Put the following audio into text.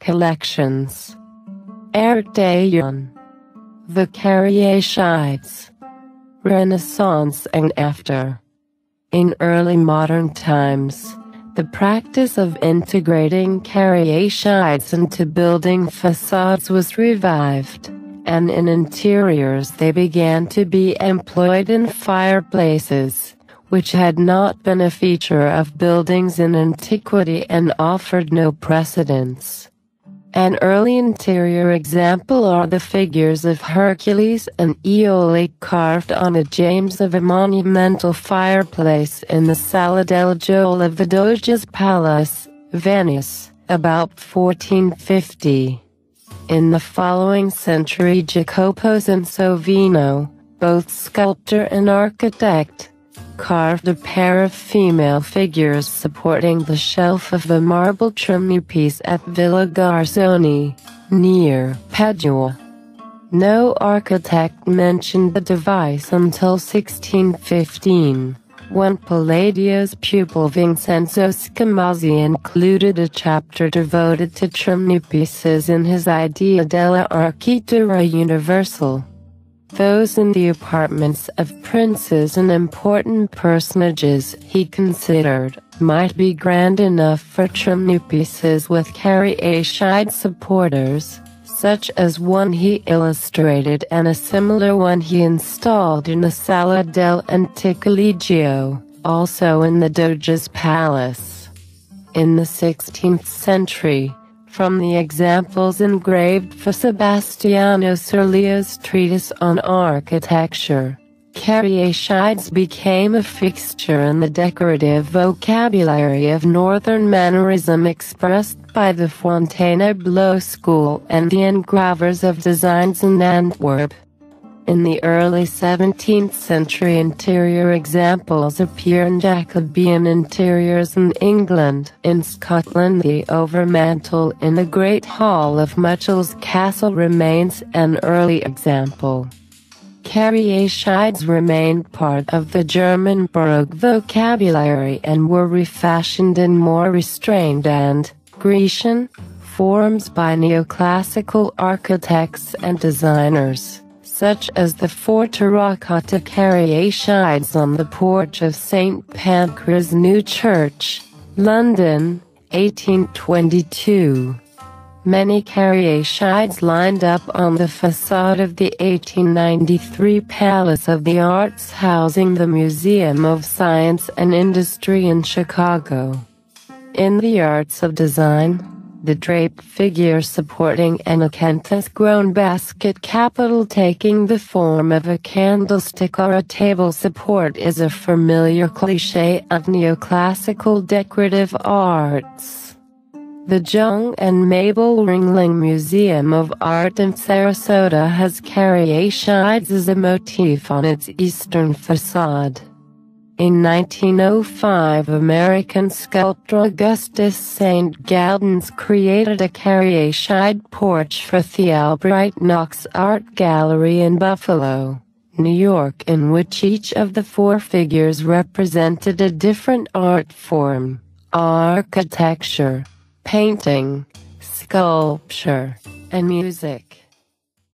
collections. Erechtheion. The Caryatids. Renaissance and after. In early modern times, the practice of integrating caryatids into building facades was revived, and in interiors they began to be employed in fireplaces, which had not been a feature of buildings in antiquity and offered no precedence. An early interior example are the figures of Hercules and Iole carved on a James of a monumental fireplace in the Sala del Gioia of the Doge's Palace, Venice, about 1450. In the following century, Jacopo Sansovino, both sculptor and architect, carved a pair of female figures supporting the shelf of the marble chimneypiece at Villa Garzoni, near Padua. No architect mentioned the device until 1615, when Palladio's pupil Vincenzo Scamozzi included a chapter devoted to chimneypieces in his Idea della Architettura Universale. Those in the apartments of princes and important personages he considered might be grand enough for chimneypieces with caryatid supporters, such as one he illustrated and a similar one he installed in the Sala del Anticolegio, also in the Doge's Palace. In the 16th century, from the examples engraved for Sebastiano Serlio's treatise on architecture, caryatids became a fixture in the decorative vocabulary of Northern Mannerism expressed by the Fontainebleau school and the engravers of designs in Antwerp. In the early 17th century, interior examples appear in Jacobean interiors in England. In Scotland, the overmantel in the Great Hall of Muchal's Castle remains an early example. Caryatids remained part of the German Baroque vocabulary and were refashioned in more restrained and Grecian forms by neoclassical architects and designers, such as the four terracotta caryatids on the porch of St. Pancras New Church, London, 1822. Many caryatids lined up on the facade of the 1893 Palace of the Arts housing the Museum of Science and Industry in Chicago. In the arts of design, the draped figure supporting an acanthus-grown basket capital taking the form of a candlestick or a table support is a familiar cliché of neoclassical decorative arts. The Jung and Mabel Ringling Museum of Art in Sarasota has caryatids as a motif on its eastern facade. In 1905, American sculptor Augustus St. Gaudens created a caryatid porch for the Albright Knox Art Gallery in Buffalo, New York, in which each of the four figures represented a different art form: architecture, painting, sculpture, and music.